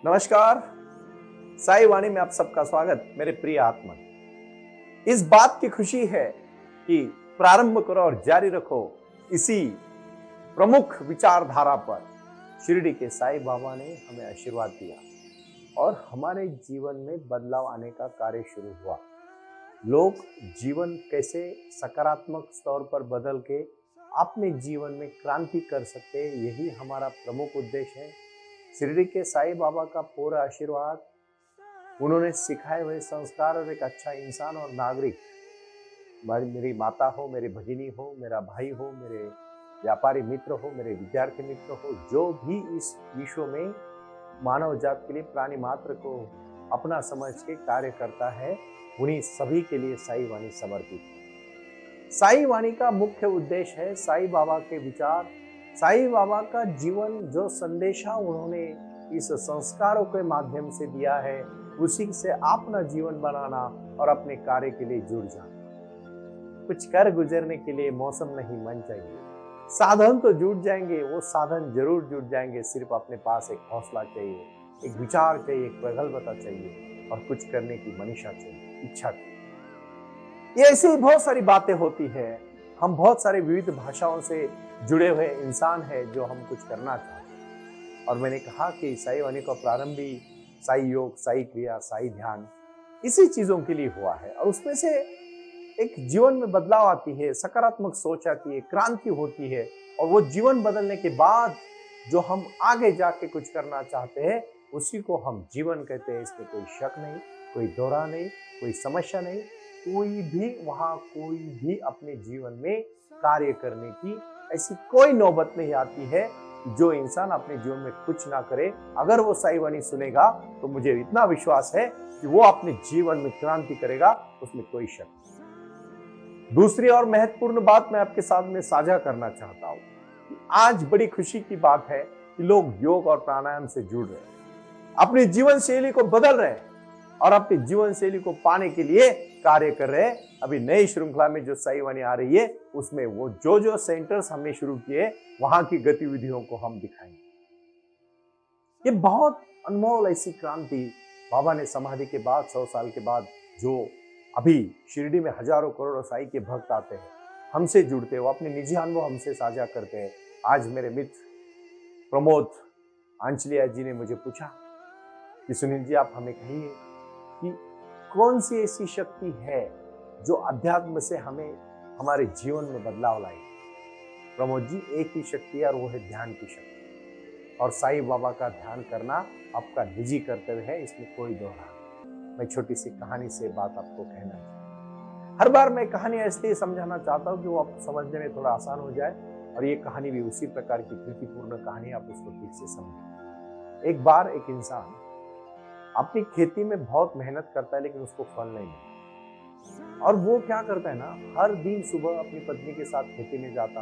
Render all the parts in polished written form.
नमस्कार। साई वाणी में आप सबका स्वागत। मेरे प्रिय आत्मा, इस बात की खुशी है कि प्रारंभ करो और जारी रखो इसी प्रमुख विचारधारा पर शिरडी के साई बाबा ने हमें आशीर्वाद दिया और हमारे जीवन में बदलाव आने का कार्य शुरू हुआ। लोग जीवन कैसे सकारात्मक स्तर पर बदल के अपने जीवन में क्रांति कर सकते हैं, यही हमारा प्रमुख उद्देश्य है। शिरडी के साई बाबा का पूरा आशीर्वाद, उन्होंने सिखाए हुए संस्कार और एक अच्छा इंसान और नागरिक, मेरी माता हो, मेरी भगिनी हो, मेरा भाई हो, मेरे व्यापारी मित्र हो, मेरे विद्यार्थी मित्र हो, जो भी इस विश्व में मानव जात के लिए प्राणी मात्र को अपना समझ के कार्य करता है, उन्हीं सभी के लिए साई वाणी समर्पित है। साई वाणी का मुख्य उद्देश्य है साई बाबा के विचार, साई बाबा का जीवन, जो संदेशा उन्होंने इस संस्कारों के माध्यम से दिया है, उसी से अपना जीवन बनाना और अपने कार्य के लिए जुड़ जाना। कुछ कर गुजरने के लिए मौसम नहीं मन चाहिए, साधन तो जुट जाएंगे, वो साधन जरूर जुट जाएंगे। सिर्फ अपने पास एक हौसला चाहिए, एक विचार चाहिए, एक प्रगल्भता चाहिए और कुछ करने की मनीषा चाहिए, इच्छा चाहिए। ये ऐसी बहुत सारी बातें होती है। हम बहुत सारे विविध भाषाओं से जुड़े हुए इंसान है जो हम कुछ करना चाहते हैं। और मैंने कहा कि साई वाणी का प्रारंभ भी साई योग, साई क्रिया, साई ध्यान, इसी चीजों के लिए हुआ है। और उसमें से एक जीवन में बदलाव आती है, सकारात्मक सोच आती है, क्रांति होती है। और वो जीवन बदलने के बाद जो हम आगे जाके कुछ करना चाहते हैं, उसी को हम जीवन कहते हैं। इसमें कोई शक नहीं, कोई दौरा नहीं, कोई समस्या नहीं। कोई भी अपने जीवन में कार्य करने की ऐसी कोई नौबत नहीं आती है जो इंसान अपने जीवन में कुछ ना करे। अगर वो साई वाणी सुनेगा तो मुझे इतना विश्वास है कि वो अपने जीवन में क्रांति करेगा, उसमें कोई शक नहीं। दूसरी और महत्वपूर्ण बात मैं आपके साथ में साझा करना चाहता हूं कि आज बड़ी खुशी की बात है कि लोग योग और प्राणायाम से जुड़ रहे हैं, अपनी जीवन शैली को बदल रहे हैं और अपनी जीवन शैली को पाने के लिए कार्य कर रहे हैं। अभी नई श्रृंखला में जो साई वाणी आ रही है, उसमें वो जो सेंटर्स हमने शुरू किए, वहां की गतिविधियों को हम दिखाएंगे। ये बहुत अनमोल ऐसी क्रांति बाबा ने समाधि के बाद 100 साल के बाद, जो अभी शिरडी में हजारों करोड़ों साई के भक्त आते हैं, हमसे जुड़ते हैं, वो अपने निजी अनुभव हमसे साझा करते हैं। आज मेरे मित्र प्रमोद आंचलिया जी ने मुझे पूछा कि सुनील जी, आप हमें कहिए कि कौन सी ऐसी शक्ति है जो अध्यात्म से हमें हमारे जीवन में बदलाव लाएगी। प्रमोद जी, एक ही शक्ति है और वो है ध्यान की शक्ति। और साई बाबा का ध्यान करना आपका निजी कर्तव्य है, इसमें कोई दोहरा नहीं। मैं छोटी सी कहानी से बात आपको कहना चाहता हूँ। हर बार मैं कहानी इसलिए समझाना चाहता हूँ कि वो आप समझने में थोड़ा आसान हो जाए, और ये कहानी भी उसी प्रकार की प्रीतिपूर्ण कहानी, आप उसको ठीक से समझें। एक बार एक इंसान अपनी खेती में बहुत मेहनत करता है, लेकिन उसको फल नहीं मिलता। और वो क्या करता है ना, हर दिन सुबह अपनी पत्नी के साथ खेती में जाता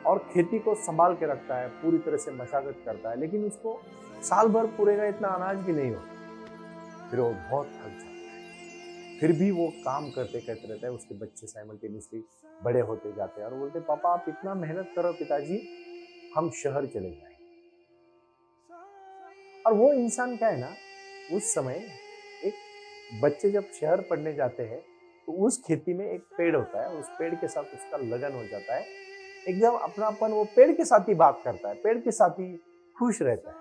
और खेती को संभाल के रखता है, पूरी तरह से मशागत करता है, लेकिन उसको साल भर पूरेगा इतना अनाज भी नहीं होता। फिर वो बहुत थक जाता है, फिर भी वो काम करते करते रहता है। उसके बच्चे साइमल्टेनियसली बड़े होते जाते हैं और बोलते, पापा आप इतना मेहनत करो पिताजी, हम शहर चले जाएंगे। और वो इंसान क्या है ना, उस समय एक बच्चे जब शहर पढ़ने जाते हैं तो उस खेती में एक पेड़ होता है, उस पेड़ के साथ उसका लगन हो जाता है, एकदम अपनापन। वो पेड़ के साथ ही बात करता है, पेड़ के साथ ही खुश रहता है।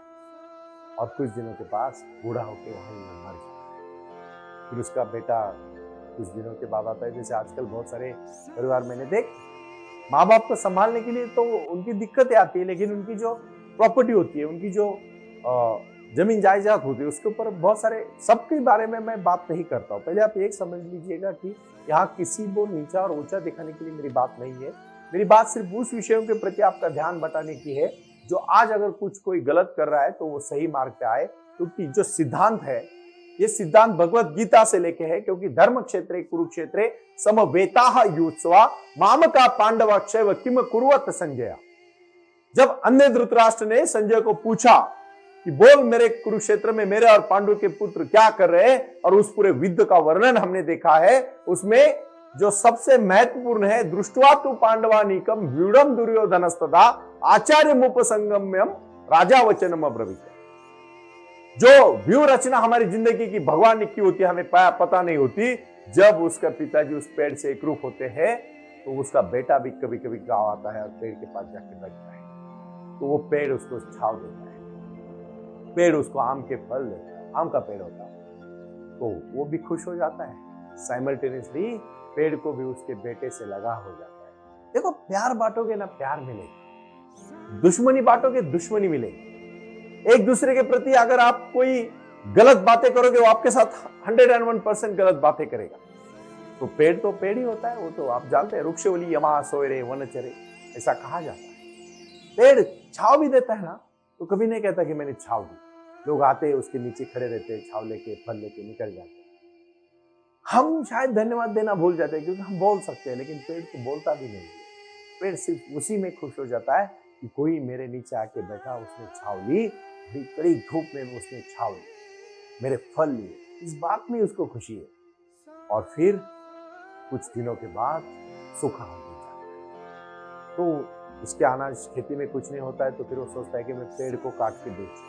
और कुछ दिनों के पास बूढ़ा होकर वहीं मर जाता है। फिर उसका बेटा कुछ दिनों के बाद आता है। जैसे आजकल बहुत सारे परिवार मैंने देख, माँ बाप को संभालने के लिए तो उनकी दिक्कतें आती है, लेकिन उनकी जो प्रॉपर्टी होती है, उनकी जो जमीन जायदाद होती है, उसके ऊपर बहुत सारे, सबके बारे में मैं बात नहीं करता हूँ। पहले आप एक समझ लीजिएगा कि यहाँ किसी को नीचा और ऊंचा दिखाने के लिए मेरी बात नहीं है। मेरी बात सिर्फ उस विषयों के प्रति आपका ध्यान बटाने की है जो आज अगर कुछ कोई गलत कर रहा है तो वो सही मार्ग पे आए। क्योंकि जो सिद्धांत है, ये सिद्धांत भगवत गीता से लेके है। क्योंकि धर्म क्षेत्रे कुरुक्षेत्रे समवेताः युत्स्वा मामका पांडवाक्षय किम कुर्वत संजय। जब अन्य धृतराष्ट्र ने संजय को पूछा कि बोल, मेरे कुरुक्षेत्र में मेरे और पांडु के पुत्र क्या कर रहे हैं, और उस पूरे युद्ध का वर्णन हमने देखा है, उसमें जो सबसे महत्वपूर्ण है, दृष्टवा तु पांडवानीकम व्यूढ़म दुर्योधनस्तदा आचार्य मुपसंगम्यम राजा वचनम अब्रवीत। जो व्यू रचना हमारी जिंदगी की भगवान ने की होती है, हमें पता नहीं होती। जब उसका पिताजी उस पेड़ से एकरूप होते हैं तो उसका बेटा भी कभी कभी गाँव आता है और पेड़ के पास जाके बैठता है, तो वो पेड़ उसको छाव देता है, पेड़ उसको आम के फल देता है, आम का पेड़ होता है, तो वो भी खुश हो जाता है। साइमल्टेनियसली पेड़ को भी उसके बेटे से लगा हो जाता है। देखो, प्यार बांटोगे ना प्यार मिलेगा, दुश्मनी बांटोगे दुश्मनी मिलेगी। एक दूसरे के प्रति अगर आप कोई गलत बातें करोगे, वो आपके साथ 101% गलत बातें करेगा। तो पेड़ ही होता है, वो तो आप जानते हैं, वृक्षवली यमा सोयरे वनचरे, ऐसा कहा जाता है। पेड़ छाव भी देता है ना, तो कभी नहीं कहता कि मैंने छाव दी। लोग आते हैं उसके नीचे खड़े रहते हैं, छाव लेके फल लेके निकल जाते हैं। हम शायद धन्यवाद देना भूल जाते हैं, क्योंकि हम बोल सकते हैं, लेकिन पेड़ तो बोलता भी नहीं है। पेड़ सिर्फ उसी में खुश हो जाता है कि कोई मेरे नीचे आके बैठा, उसने छाव ली, कड़ी धूप में उसने छाव ली, मेरे फल लिए, इस बात में उसको खुशी है। और फिर कुछ दिनों के बाद सूखा हो जाता है, तो उसके अनाज खेती में कुछ नहीं होता है, तो फिर वो सोचता है कि मैं पेड़ को काट के बेचूं,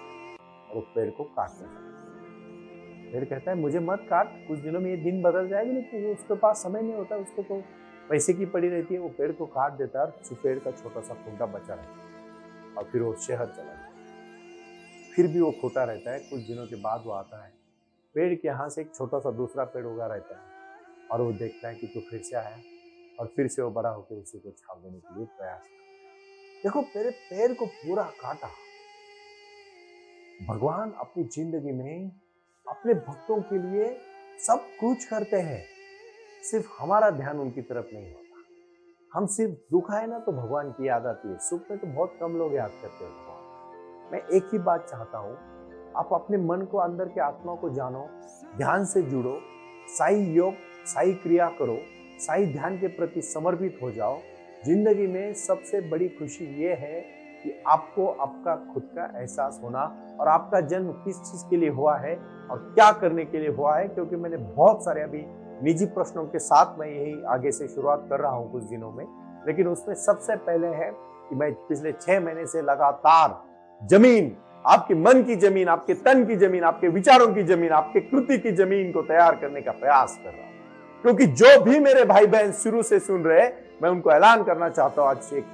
और वो पेड़ को काटने लगता है। पेड़ कहता है मुझे मत काट, कुछ दिनों में ये दिन बदल जाएगी, लेकिन उसके पास समय नहीं होता, उसको तो पैसे की पड़ी रहती है। वो पेड़ को काट देता है और पेड़ का छोटा सा खूंटा बचा रहता है, और फिर वो शहर चला जाता है। फिर भी वो खोटा रहता है। कुछ दिनों के बाद वो आता है, पेड़ के यहाँ से एक छोटा सा दूसरा पेड़ उगा रहता है, और वो देखता है कि तू फिर से आया, और फिर से वो बड़ा होकर उसी को छाव देने के लिए प्रयास करता है। देखो, मेरे पेड़ को पूरा काटा। भगवान अपनी जिंदगी में अपने भक्तों के लिए सब कुछ करते हैं, सिर्फ हमारा ध्यान उनकी तरफ नहीं होता। हम सिर्फ दुख आए ना तो भगवान की याद आती है, सुख में तो बहुत कम लोग याद करते हैं भगवान। मैं एक ही बात चाहता हूं, आप अपने मन को, अंदर के आत्मा को जानो, ध्यान से जुड़ो, साई योग, साई क्रिया करो, साई ध्यान के प्रति समर्पित हो जाओ। जिंदगी में सबसे बड़ी खुशी ये है कि आपको आपका खुद का एहसास होना, और आपका जन्म किस चीज के लिए हुआ है और क्या करने के लिए हुआ है। क्योंकि मैंने बहुत सारे अभी निजी प्रश्नों के साथ मैं यही आगे से शुरुआत कर रहा हूं कुछ दिनों में, लेकिन उसमें सबसे पहले है कि मैं पिछले 6 महीने से लगातार जमीन, आपके मन की जमीन, आपके तन की जमीन, आपके विचारों की जमीन, आपके कृति की जमीन को तैयार करने का प्रयास कर रहा हूं। क्योंकि जो भी मेरे भाई बहन शुरू से सुन रहे, मैं उनको ऐलान करना चाहता हूं, आज एक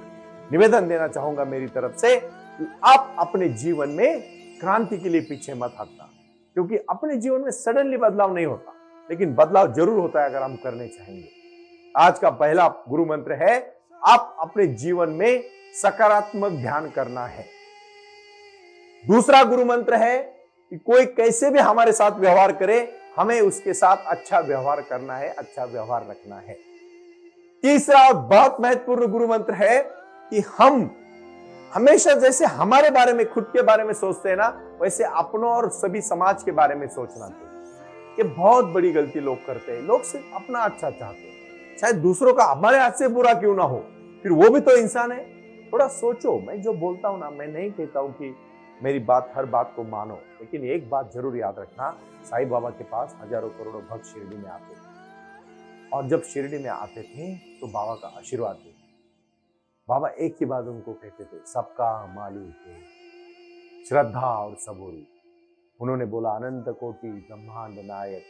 निवेदन देना चाहूंगा मेरी तरफ से कि आप अपने जीवन में क्रांति के लिए पीछे मत हटना। क्योंकि अपने जीवन में सडनली बदलाव नहीं होता, लेकिन बदलाव जरूर होता है अगर हम करने चाहेंगे। आज का पहला गुरु मंत्र है, आप अपने जीवन में सकारात्मक ध्यान करना है। दूसरा गुरु मंत्र है कि कोई कैसे भी हमारे साथ व्यवहार करे, हमें उसके साथ अच्छा व्यवहार करना है, अच्छा व्यवहार रखना है। तीसरा और बहुत महत्वपूर्ण गुरु मंत्र है कि हम हमेशा जैसे हमारे बारे में, खुद के बारे में सोचते हैं ना, वैसे अपनों और सभी समाज के बारे में सोचना चाहिए। ये बहुत बड़ी गलती लोग करते हैं। लोग सिर्फ अपना अच्छा चाहते हैं, शायद दूसरों का हमारे हाथ से बुरा क्यों ना हो, फिर वो भी तो इंसान है। थोड़ा सोचो। मैं जो बोलता हूं ना, मैं नहीं कहता हूं कि मेरी बात, हर बात को मानो, लेकिन एक बात जरूर याद रखना, साईं बाबा के पास हजारों करोड़ों भक्त शिरडी में आते थे, और जब शिरडी में आते थे तो बाबा का आशीर्वाद देते। बाबा एक ही बात उनको कहते थे, सबका मालिक है, श्रद्धा और सबूरी। उन्होंने बोला, अनंत कोटि ब्रह्मांड नायक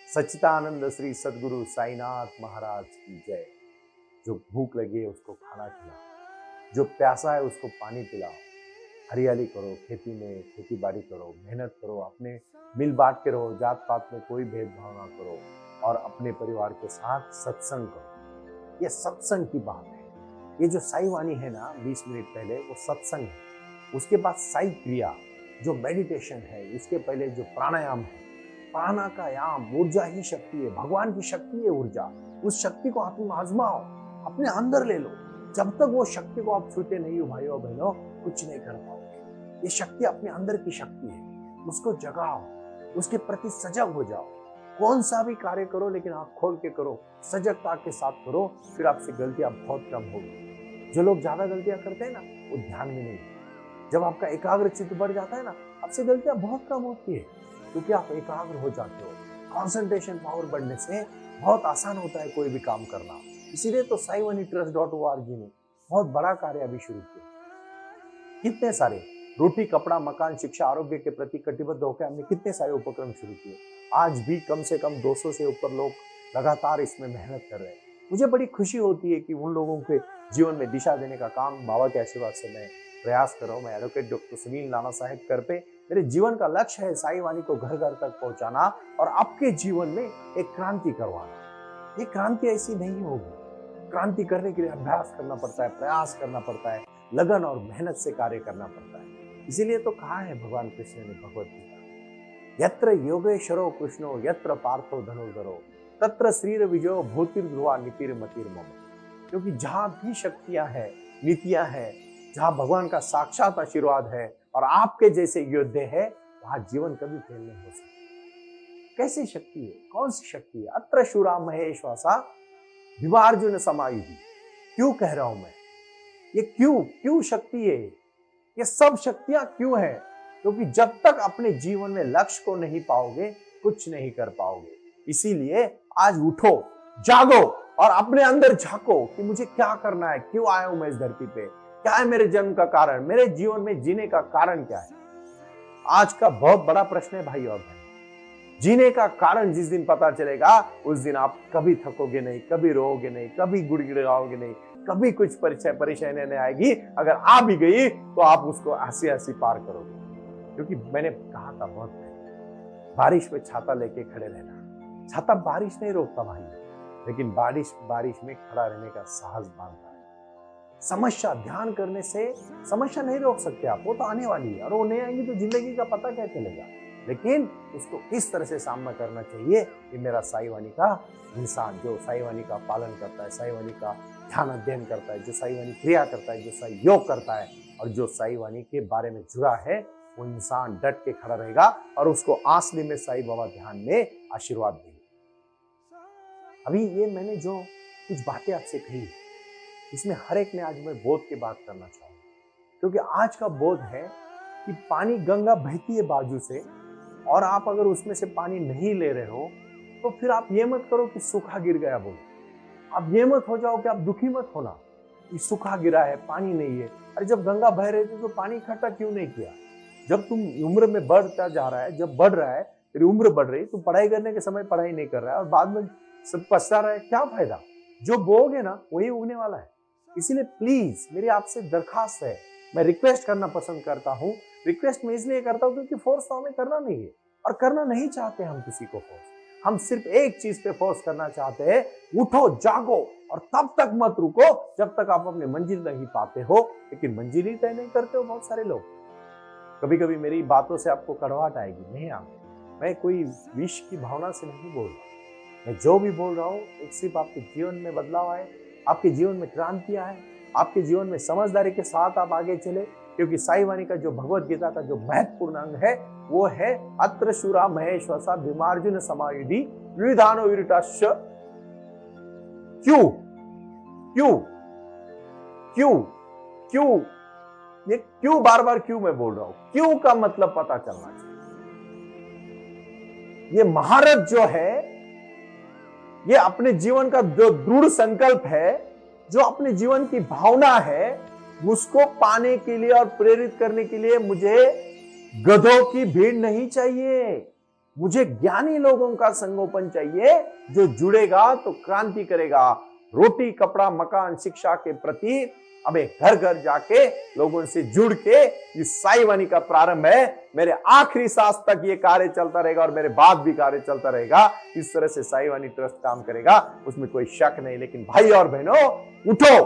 सच्चिदानंद श्री सदगुरु साईनाथ महाराज की जय। जो भूख लगी है उसको खाना खिलाओ, जो प्यासा है उसको पानी पिलाओ, हरियाली करो, खेती में खेती बाड़ी करो, मेहनत करो, अपने मिल बांट के रहो, जात पात में कोई भेदभाव ना करो, और अपने परिवार के साथ सत्संग करो। ये सत्संग की बात है। ये जो साई वाणी है ना 20 मिनट पहले, वो सत्संग है। उसके बाद साई क्रिया जो मेडिटेशन है, इसके पहले जो प्राणायाम है, प्राणायाम ऊर्जा ही शक्ति है, भगवान की शक्ति है ऊर्जा। उस शक्ति को आप आजमाओ, अपने अंदर ले लो। जब तक वो शक्ति को आप छूते नहीं हो भाइयों बहनों, कुछ नहीं कर पाओगे। ये शक्ति अपने अंदर की शक्ति है, उसको जगाओ, उसके प्रति सजग हो जाओ। कौन सा भी कार्य करो, लेकिन आंख खोल के करो, सजगता के साथ करो, फिर आपसे गलतियां बहुत कम होगी। जो लोग ज्यादा गलतियां करते हैं ना, वो ध्यान में नहीं। जब आपका एकाग्र चित्त बढ़ जाता है ना, आपसे गलतियां बहुत कम होती है, क्योंकि आप एकाग्र हो जाते हो। कंसंट्रेशन पावर बढ़ने से बहुत आसान होता है कोई भी काम करना। इसीलिए तो साईवाणी ट्रस्ट.org ने बहुत बड़ा कार्य अभी शुरू किया। कितने सारे रोटी, कपड़ा, मकान, शिक्षा, आरोग्य के प्रति कटिबद्ध होकर हमने कितने सारे उपक्रम शुरू किए। आज भी कम से कम 200 से ऊपर लोग लगातार इसमें मेहनत कर रहे हैं। मुझे बड़ी खुशी होती है कि उन लोगों के जीवन में दिशा देने का काम बाबा के आशीर्वाद से मैं प्रयास कर रहा हूँ। मैं एडवोकेट डॉक्टर सुनील नाना साहेब कर पे मेरे जीवन का लक्ष्य है साई वाणी को घर घर तक पहुंचाना और आपके जीवन में एक क्रांति करवाना। ये क्रांति ऐसी नहीं होगी। क्रांति करने के लिए अभ्यास करना पड़ता है, प्रयास करना पड़ता है, लगन और मेहनत से कार्य करना पड़ता है। इसीलिए तो कहा है भगवान कृष्ण ने भगवत गीता, यत्र योगेश्वरो कृष्णो यत्र पार्थो धनुर्धरो तत्र श्रीर विजयो भूतिर्ध्रुवा नीतिर मतिर मम। क्योंकि जहां भी शक्तियां हैं, नीतियां हैं, जहां भगवान का साक्षात आशीर्वाद है और आपके जैसे योद्धे हैं, वहां जीवन कभी फेल नहीं हो सकता। कैसी शक्ति है? कौन सी शक्ति है? अत्र शूरा महेश्वासा भीमार्जुन समायुधि। क्यों कह रहा हूं मैं ये? क्यों शक्ति है? ये सब शक्तियां क्यों है? क्योंकि जब तक अपने जीवन में लक्ष्य को नहीं पाओगे, कुछ नहीं कर पाओगे। इसीलिए आज उठो, जागो और अपने अंदर झांको कि मुझे क्या करना है, क्यों आया हूं मैं इस धरती पे, क्या है मेरे जन्म का कारण, मेरे जीवन में जीने का कारण क्या है। आज का बहुत बड़ा प्रश्न है भाई और बहन। जीने का कारण जिस दिन पता चलेगा, उस दिन आप कभी थकोगे नहीं, कभी रोओगे नहीं, कभी गुड़गुड़ाओगे नहीं, कभी कुछ परेशानी नहीं आएगी। अगर आ भी गई तो आप उसको हंसी हंसी पार करोगे। क्योंकि मैंने कहा था बहुत पहले, बारिश में छाता लेके खड़े रहना। छाता बारिश नहीं रोकता भाई, लेकिन बारिश में खड़ा रहने का साहस बांधता है। समस्या ध्यान करने से समस्या नहीं रोक सकते आप, वो तो आने वाली है और वो नहीं आएंगी तो जिंदगी का पता क्या चलेगा। लेकिन उसको इस तरह से सामना करना चाहिए कि मेरा साई वाणी का इंसान जो साई वाणी का पालन करता है, साई वाणी का ध्यान अध्ययन करता है, जो साई वाणी क्रिया करता है, जो साई योग करता है और जो साई वाणी के बारे में जुड़ा है, वो इंसान डट के खड़ा रहेगा और उसको असली में साई बाबा ध्यान में आशीर्वाद देंगे। अभी ये मैंने जो कुछ बातें आपसे कही, इसमें हर एक ने आज मैं बोध की बात करना चाहूंगा। क्योंकि आज का बोध है कि पानी, गंगा बहती है बाजू से और आप अगर उसमें से पानी नहीं ले रहे हो तो फिर आप ये मत करो कि सूखा गिर गया बोलो। आप ये मत हो जाओ कि आप दुखी मत होना कि सूखा गिरा है, पानी नहीं है। अरे जब गंगा बह रही थी तो पानी इकट्ठा क्यों नहीं किया? जब तुम उम्र में बढ़ता जा रहा है, जब बढ़ रहा है, तेरी उम्र बढ़ रही, तुम पढ़ाई करने के समय पढ़ाई नहीं कर रहा है और बाद में सब पछता रहा है, क्या फायदा? जो बोओगे ना वही उगने वाला है। इसीलिए प्लीज मेरी आपसे दरखास्त है, मैं रिक्वेस्ट करना पसंद करता हूँ। रिक्वेस्ट मैं इसलिए करता हूँ क्योंकि फोर्स तो हमें करना नहीं है और करना नहीं चाहते हम किसी को फोर्स। हम सिर्फ एक चीज पे फोर्स करना चाहते हैं, उठो, जागो और तब तक मत रुको जब तक आप अपनी मंजिल नहीं पाते हो। लेकिन मंजिल ही तय नहीं करते हो बहुत सारे लोग। कभी कभी मेरी बातों से आपको कड़वाहट आएगी, नहीं आएगी। मैं कोई विष की भावना से नहीं बोल रहा। मैं जो भी बोल रहा हूँ एक सिर्फ आपके जीवन में बदलाव आए, आपके जीवन में क्रांति आए, आपके जीवन में समझदारी के साथ आप आगे चले। क्योंकि साई वाणी का जो भगवत गीता का जो महत्वपूर्ण अंग है वो है अत्र शूरा महेश्वसा भीमार्जुन समायुधि विविधानो विरुटाश्च। क्यों क्यों क्यों क्यों ये क्यों बार बार क्यों मैं बोल रहा हूं? क्यों का मतलब पता चलना चाहिए। ये महारथ जो है, ये अपने जीवन का जो दृढ़ संकल्प है, जो अपने जीवन की भावना है, उसको पाने के लिए और प्रेरित करने के लिए मुझे गधों की भीड़ नहीं चाहिए। मुझे ज्ञानी लोगों का संगोपन चाहिए जो जुड़ेगा तो क्रांति करेगा। रोटी, कपड़ा, मकान, शिक्षा के प्रति हमें घर घर जाके लोगों से जुड़ के, इस साई वाणी का प्रारंभ है। मेरे आखिरी सांस तक ये कार्य चलता रहेगा और मेरे बाद भी कार्य चलता रहेगा। इस तरह से साई वाणी ट्रस्ट काम करेगा, उसमें कोई शक नहीं। लेकिन भाई और बहनों, उठो,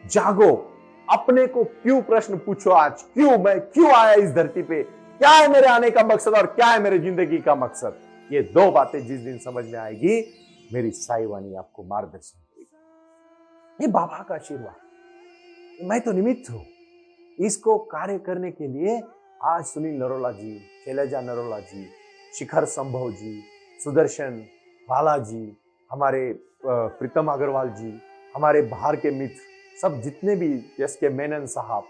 जागो, अपने को क्यों प्रश्न पूछो आज, मैं क्यों आया इस धरती पे, क्या है मेरे आने का मकसद और क्या है मेरे जिंदगी का मकसद। ये दो बातें जिस दिन समझ में आएगी, मेरी साई वाणी आपको मार्गदर्शन करेगी। ये बाबा का आशीर्वाद, मैं तो निमित्त हूं। इसको कार्य करने के लिए आज सुनील नरोला जी, शैलजा नरोला जी, शिखर संभव जी, सुदर्शन बाला जी, हमारे प्रीतम अग्रवाल जी, हमारे बाहर के मित्र सब जितने भी, एस के मेनन साहब,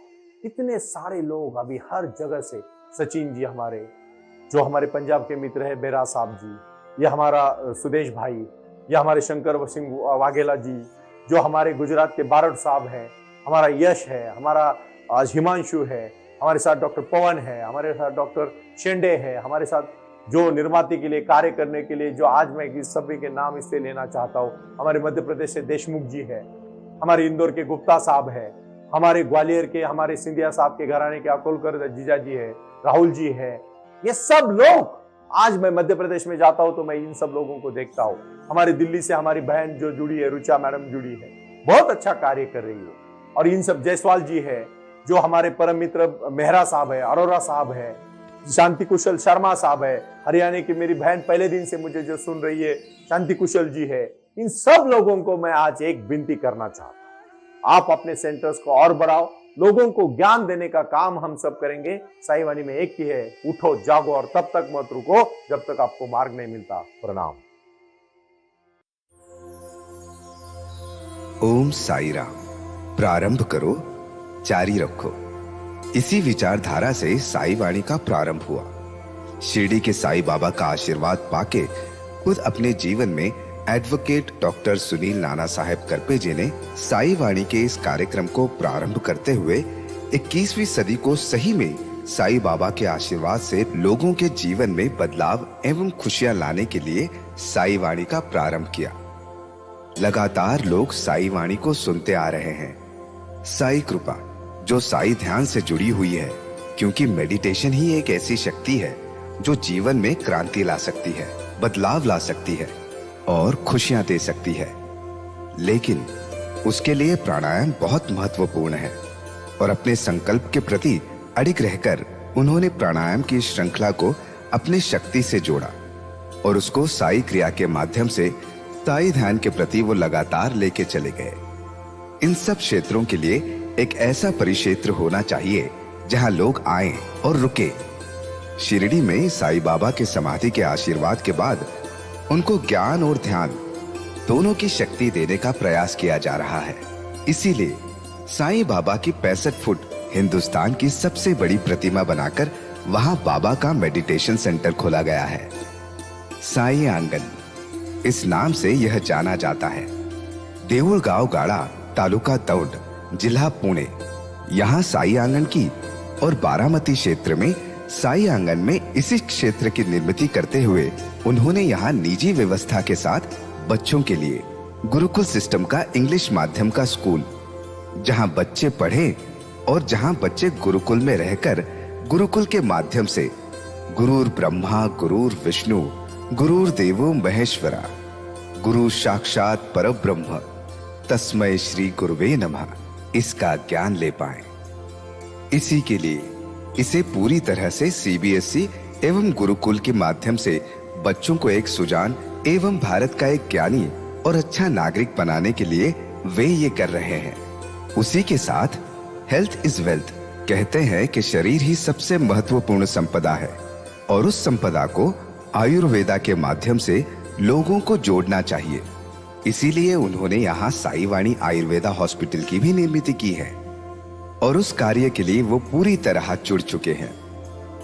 इतने सारे लोग अभी हर जगह से, सचिन जी हमारे, जो हमारे पंजाब के मित्र है बेरा साहब जी, ये हमारा सुदेश भाई, ये हमारे शंकर सिंह वाघेला जी, जो हमारे गुजरात के बारड साहब हैं, हमारा यश है, हमारा आज हिमांशु है, हमारे साथ डॉक्टर पवन है, हमारे साथ डॉक्टर शेंडे है, हमारे साथ जो निर्माती के लिए कार्य करने के लिए, जो आज मैं इस सभी के नाम इससे लेना चाहता हूँ, हमारे मध्य प्रदेश से देशमुख जी है, हमारे इंदौर के गुप्ता साहब है, हमारे ग्वालियर के हमारे सिंधिया साहब के घराने के अकोलकर जीजा जी है, राहुल जी है। ये सब लोग, आज मैं मध्य प्रदेश में जाता हूं तो मैं इन सब लोगों को देखता हूं। हमारे दिल्ली से हमारी बहन जो जुड़ी है, रुचा मैडम जुड़ी है, बहुत अच्छा कार्य कर रही है। और इन सब जायसवाल जी है, जो हमारे परम मित्र मेहरा साहब है, अरोरा साहब है, शांति कुशल शर्मा साहब है, हरियाणा की मेरी बहन पहले दिन से मुझे जो सुन रही है शांति कुशल जी है। इन सब लोगों को मैं आज एक विनती करना चाहता हूं, आप अपने सेंटर्स को और बढ़ाओ, लोगों को ज्ञान देने का काम हम सब करेंगे। साई वाणी में एक ही है, उठो जागो और तब तक मत रुको जब तक आपको मार्ग नहीं मिलता। प्रणाम। ओम साई राम। प्रारंभ करो, जारी रखो। इसी विचारधारा से साई वाणी का प्रारंभ हुआ। शिरडी के साई बाबा का आशीर्वाद पाके खुद अपने जीवन में एडवोकेट डॉक्टर सुनील नाना साहेब करपे जी ने साई वाणी के इस कार्यक्रम को प्रारंभ करते हुए 21वीं सदी को सही में साई बाबा के आशीर्वाद से लोगों के जीवन में बदलाव एवं खुशियां लाने के लिए साई वाणी का प्रारंभ किया। लगातार लोग साई वाणी को सुनते आ रहे हैं। साई कृपा जो साई ध्यान से जुड़ी हुई है, क्योंकि मेडिटेशन ही एक ऐसी शक्ति है जो जीवन में क्रांति ला सकती है, बदलाव ला सकती है और खुशियां दे सकती है। लेकिन उसके लिए प्राणायाम बहुत महत्वपूर्ण है और अपने संकल्प के प्रति अडिग रहकर उन्होंने प्राणायाम की श्रृंखला को अपनी शक्ति से जोड़ा और उसको साई क्रिया के माध्यम से साई ध्यान के प्रति वो लगातार लेके चले गए। इन सब क्षेत्रों के लिए एक ऐसा परिक्षेत्र होना चाहिए जहां लोग आए और रुके। शिरडी में साई बाबा के समाधि के आशीर्वाद के बाद उनको ज्ञान और ध्यान दोनों की शक्ति देने का प्रयास किया जा रहा है। इसीलिए साईं बाबा की 65 फुट हिंदुस्तान की सबसे बड़ी प्रतिमा बनाकर वहां बाबा का मेडिटेशन सेंटर खोला गया है। साई आंगन इस नाम से यह जाना जाता है। देऊळगाव गाड़ा, तालुका दौंड, जिला पुणे, यहाँ साई आंगन की और बारामती क्षेत्र में साई आंगन में इसी क्षेत्र की निर्मित करते हुए उन्होंने यहाँ निजी व्यवस्था के साथ बच्चों के लिए गुरुकुल सिस्टम का इंग्लिश माध्यम का स्कूल, जहाँ बच्चे पढ़े और जहाँ बच्चे गुरुकुल में रहकर गुरुकुल के माध्यम से गुरुर ब्रह्मा गुरुर विष्णु गुरुर देवो महेश्वरा गुरु साक्षात परब्रह्म तस्मै श्री गुरुवे नमः इसका ज्ञान ले पाए। इसी के लिए इसे पूरी तरह से सीबीएसई एवं गुरुकुल के माध्यम से बच्चों को एक सुजान एवं भारत का एक ज्ञानी और अच्छा नागरिक बनाने के लिए वे ये कर रहे हैं। उसी के साथ हेल्थ इज वेल्थ कहते हैं कि शरीर ही सबसे महत्वपूर्ण संपदा है और उस संपदा को आयुर्वेदा के माध्यम से लोगों को जोड़ना चाहिए। इसीलिए उन्होंने यहाँ साई वाणी आयुर्वेदा हॉस्पिटल की भी निर्मित की है और उस कार्य के लिए वो पूरी तरह जुड़ चुके हैं।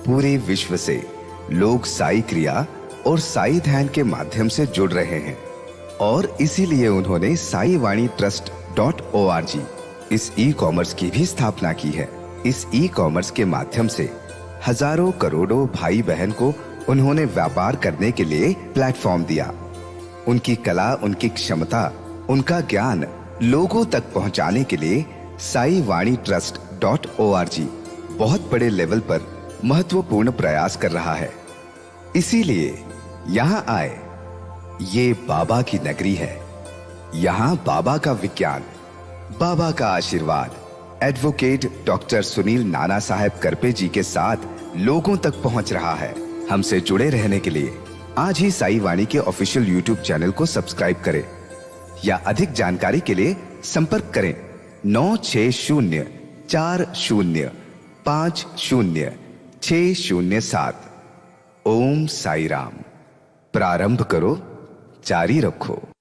पूरे विश्व से लोग साई क्रिया और साई ध्यान के माध्यम से जुड़ रहे हैं और इसीलिए उन्होंने साई वाणी trust.org इस ई कॉमर्स की भी स्थापना की है। इस ई कॉमर्स के माध्यम से हजारों करोड़ों भाई बहन को उन्होंने व्यापार करने के लिए प्लेटफॉर्म दिया। उनकी कला, उनकी क्षमता, उनका ज्ञान लोगों तक पहुंचाने के लिए साई वाणी trust.org बहुत बड़े लेवल पर महत्वपूर्ण प्रयास कर रहा है। इसीलिए यहाँ आए। ये बाबा की नगरी है। यहाँ बाबा का विज्ञान, बाबा का आशीर्वाद एडवोकेट डॉक्टर सुनील नाना साहेब करपे जी के साथ लोगों तक पहुंच रहा है। हमसे जुड़े रहने के लिए आज ही साई वाणी के ऑफिशियल यूट्यूब चैनल को सब्सक्राइब करें या अधिक जानकारी के लिए संपर्क करें 9604050607। ओम साई राम। प्रारंभ करो, जारी रखो।